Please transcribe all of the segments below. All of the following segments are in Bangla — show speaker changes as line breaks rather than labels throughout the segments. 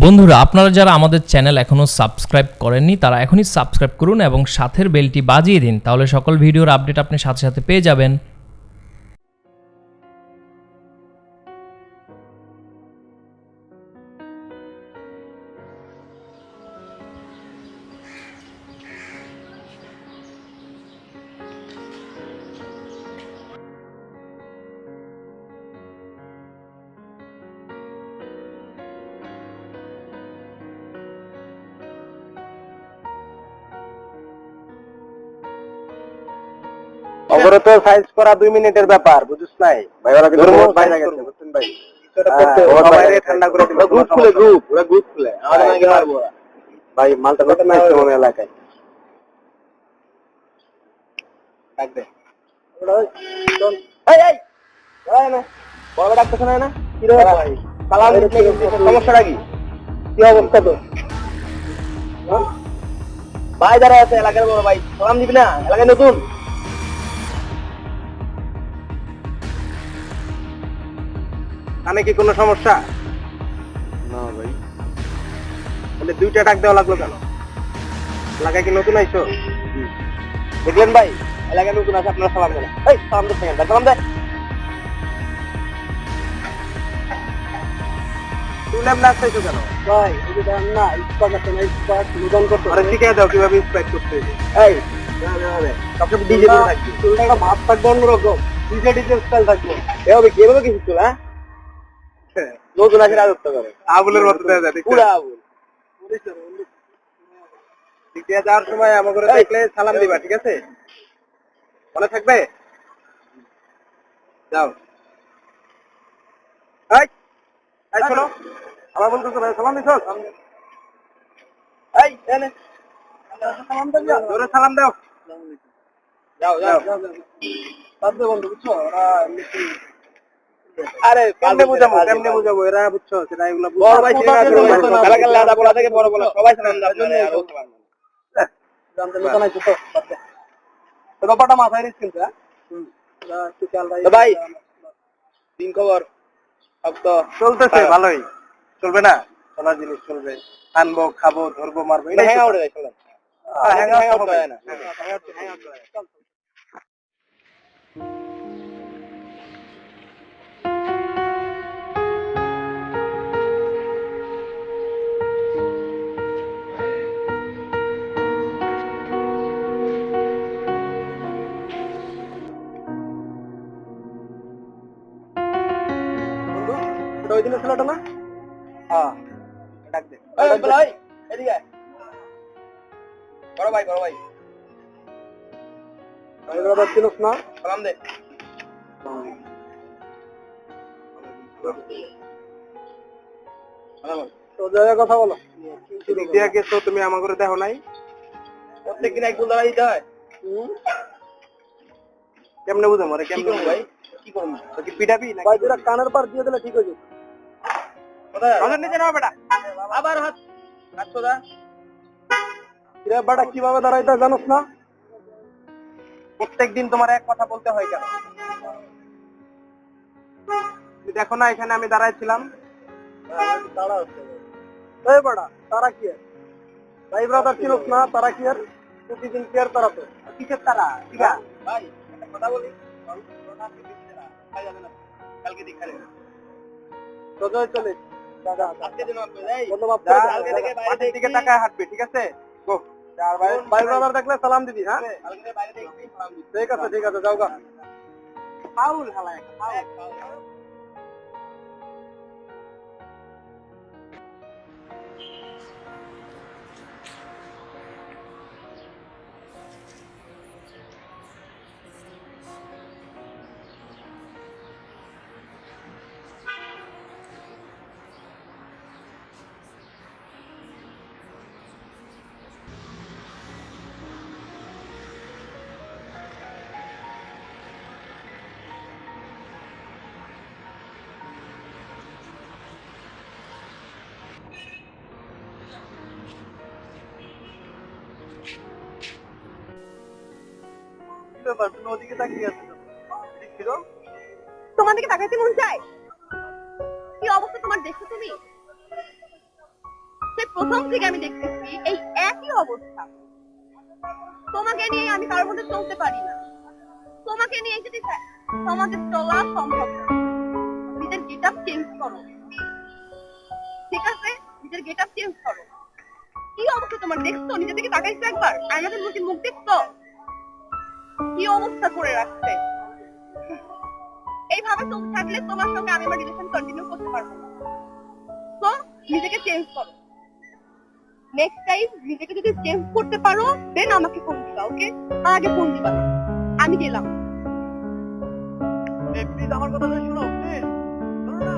বন্ধুরা, আপনারা যারা আমাদের চ্যানেল এখনও সাবস্ক্রাইব করেননি তারা এখনই সাবস্ক্রাইব করুন এবং সাথের বেলটি বাজিয়ে দিন, তাহলে সকল ভিডিওর আপডেট আপনি সাথে সাথে পেয়ে যাবেন।
অবরত সাইজ করা 2 মিনিটের ব্যাপার, বুঝছ নাই ভাই? ওরা কিন্তু বহুত বাইরে গেছে, বুঝছেন ভাই? কিছুটা করতে সবাইরে ঠান্ডা করে দিল। গ্রুপ খুলে ওরা গ্রুপ খুলে আমাদের নাকি মারবো ওরা। ভাই মালটা কত নাই মনে এলাকায় ডাক দে। ওরা চল এই এই ওরা না বড় ডাকতেছ না? কি রে ভাই? সালাম দিতে সমস্যাটা কি? কি অবস্থা তো? ভাই যারা আছে এলাকার বড় ভাই, সালাম দিবি না? এলাকায় নতুন কানে কি কোনো সমস্যা? না ভাই। তাহলে দুইটা ডাক দেওয়া লাগলো কেন? এলাকায় কি নতুন আইছো? দেখলেন ভাই, এলাকায় নতুন আছে, আপনারা সালাম দেন। এই সালাম দিতে কেন? সালাম দে। তুই নাম না চাইছো কেন? ভাই এই যে দাম না স্পার্ক আছে না, স্পার্ক নতুন করতে। আরে শিখিয়ে দাও কিভাবে স্পার্ক করতে হবে। এই না সবসময় ডিজে করে থাকবি। তোর একটা ভাব থাকবে অন্যরকম, ডিজে স্টাইল থাকবে। এভাবে কিভাবে কি শিখছো? হ্যাঁ নতুন আছে রাজত্ব করে আবুলের মতো দেয়া যায়, পুরো আবুল। দ্বিতীয় যাওয়ার সময় আমাকে দেখলে সালাম দিবা, ঠিক আছে? মনে থাকবে? যাও। এই এই শোনো, আমার বলতেছো ভাই সালাম দিছো? এই এনে সালাম দাও, জোরে সালাম দাও। যাও যাও তাদের বন্ধু, বুঝছো? ওরা আরে কেমনে বুঝাবো এরা, বুঝছো? সেটা এগুলো বড় ভাই এলাকার লাদা বলা থেকে বড় বলা সবাই সালাম দাও আপনারা আর ও সালাম দাও। জানতে নতুন আইছো তো তো ব্যাপারটা মাথায় রেখে কিন্তু ভাই দিন খবর সব তো চলতেছে ভালোই। চলবে না? চলার জিনিস চলবে, আনবো খাবো ধরবো মারবো, এটা হ্যাং আউট হয়। চলেন হ্যাং আউট হয় না, হ্যাং আউট হয়। ওই দিনের ছেলেটা না? হ্যাঁ ডাক দে। ভাই এদিকে আয়। বড় ভাই আমি বড় চিনস না? সালাম দে। তো জায়গা কথা বলো। দ্বিতীয় কেস তুমি আমার করে দেখো নাই? প্রত্যেকদিন এক গুলা দিতে হয়। কেমনে বুঝো মরে? কেমনে ভাই কি করব? তো কি পিটাবি না? ভাই তোরা কানের পার দিয়ে দিলে ঠিক হয়ে যাবে। নজর নিচে নাও বেটা, আবার হাত দা। রে বেটা কিভাবে দাঁড়াইতা জানোস না? প্রত্যেকদিন তোমার এক কথা বলতে হয় কেন? তুমি দেখো না এখানে আমি দাঁড়াইছিলাম। এই বেটা তারা কি আর ভাই ব্রাদার চিনোস না? তারা কি আর প্রতিদিন কেয়ার তারা তো কিসের তারা? ঠিক আছে ভাই একটা কথা বলি, কালকে দেখালে তো জয় চলে দাদা আজকে দিন ধন্যবাদ। কালকে থেকে বাইরে দিকে তাকায় হাঁটবে, ঠিক আছে? গো আর ভাই ব্রাদার দেখলে সালাম দিবি। হ্যাঁ কালকে বাইরে থেকে সালাম দিবি। ঠিক আছে যাও গা। ফাউল হালা একটা ফাউল।
তোমার দিকে তাকাইতে মন চায়? কি অবস্থা তোমার দেখছো তুমি? প্রথম থেকে আমি দেখতেছি এই একই অবস্থা। তোমাকে নিয়ে আমি কারোর মধ্যে চলতে পারি না। তোমাকে নিয়ে যদি সমাজে চলা সম্ভব না। নিজের গেট আপ চেঞ্জ করো, ঠিক আছে? নিজের গেট আপ চেঞ্জ করো। কি অবস্থা তোমার দেখছো? নিজে থেকে তাকাইছো একবার? আয়নাতে মুখ দেখছো? কি অবস্থা করে রাখছে? এইভাবে চলতে থাকলে তোমার সঙ্গে আমি আমার রিলেশন কন্টিনিউ করতে পারবো না। তো নিজেকে চেঞ্জ করো। নেক্সট টাইম নিজেকে যদি চেঞ্জ করতে পারো দেন আমাকে ফোন দিবা, ওকে? আগে ফোন দিবা না। আমি গেলাম।
প্লিজ আমার কথা শুনো, প্লিজ শোনো না।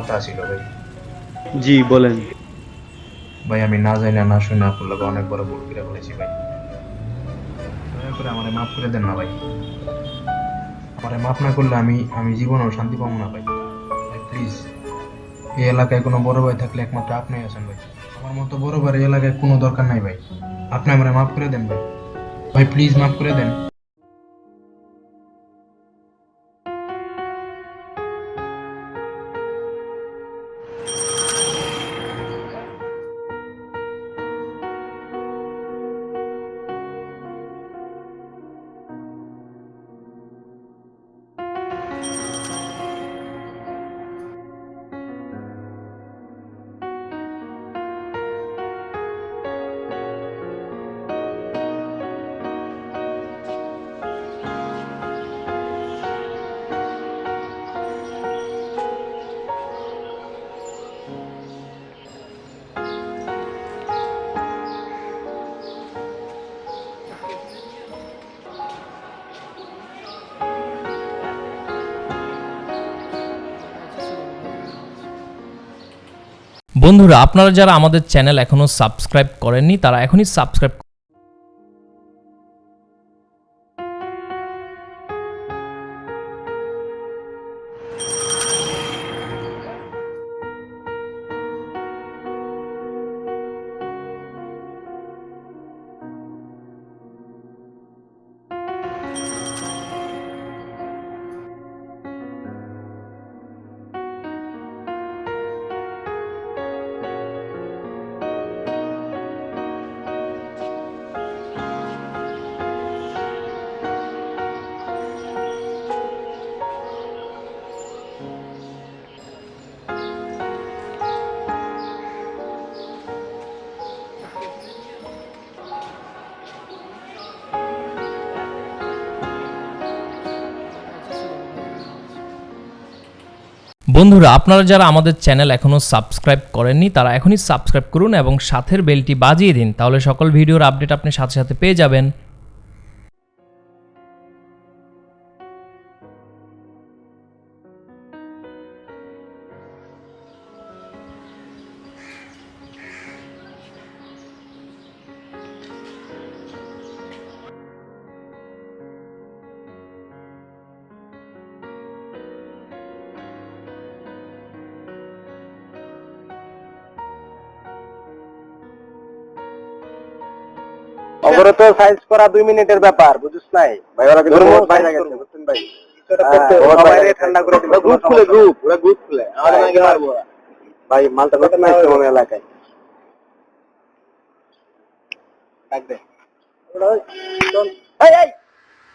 কথা ছিল ভাই।
জি বলেন।
ভাই আমি না জানি না শুনে আপনার লগে অনেক বড় ভুল করে ফেলেছি ভাই। দয়া করে আমারে মাফ করে দেন না ভাই। আমারে মাফ না করলে আমি জীবনেও শান্তি পাবো না ভাই। ভাই প্লিজ, এই এলাকায় কোনো বড় ভাই থাকলে একমাত্র আপনি আছেন ভাই। আমার মতো বড় ভাই এই এলাকায় কোনো দরকার নাই ভাই। আপনি আমারে মাফ করে দেন ভাই। ভাই প্লিজ মাফ করে দেন।
বন্ধুরা, আপনারা যারা আমাদের চ্যানেল এখনো সাবস্ক্রাইব করেননি তারা এখনই সাবস্ক্রাইব। বন্ধুরা, আপনারা যারা আমাদের চ্যানেল এখনো সাবস্ক্রাইব করেননি তারা এখনই সাবস্ক্রাইব করুন এবং সাথের বেলটি বাজিয়ে দিন, তাহলে সকল ভিডিওর আপডেট আপনি সাথে সাথে পেয়ে যাবেন।
ওগুলো তো সাইজ করা 2 মিনিটের ব্যাপার, বুঝছ নাই ভাই? ওরা কিন্তু বহুত বাইরে গেছে, বুঝছেন ভাই? সবাইরে ঠান্ডা করে দিল। গ্রুপ খুলে ওরা গ্রুপ খুলে আমাদের নাকি মারবো ভাই। মালটা নতুন আসছে মনে এলাকায়। ডাক দে ওরা। চল এই এই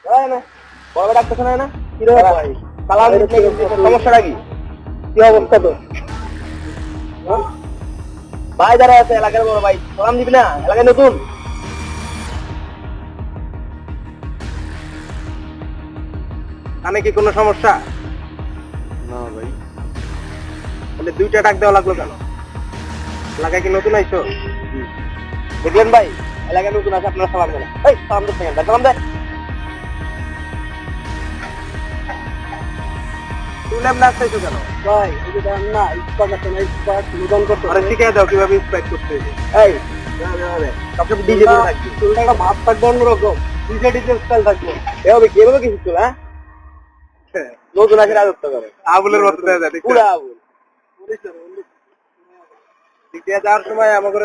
ওই না বড় ডাকতেছ না? কি রে ভাই? সালাম দিতে সমস্যাটা কি? কি অবস্থা তো? ভাই যারা আছে এলাকার বড় ভাই, সালাম দিবি না? এলাকায় নতুন। কানে কি কোনো সমস্যা? না ভাই। তাহলে 2টা ডাক দেওয়া লাগলো কেন? এলাকায় কি নতুন আইছো? দেখলেন ভাই, এলাকায় নতুন আছে, আপনারা সালাম দেন। এই সালাম দিতে কেন? সালাম দে। তুইলাম না চাইছো কেন? ভাই এই যে দাম না স্পার্ক আছে না, স্পার্ক নতুন করতে আরে শিখিয়ে দাও কিভাবে স্পার্ক করতে হবে। এই সবসব ডিজে করে থাকবি। চুলটা ভাব থাকবে অন্যরকম, ডিজে স্টাইল থাকবে। এভাবে কিভাবে কিছু চুল? হ্যাঁ নতুন আছে রাজত্ব করে আবুলের মতো দেয়া যায় পুরো আবুল। দিকে যাওয়ার সময় আমাকে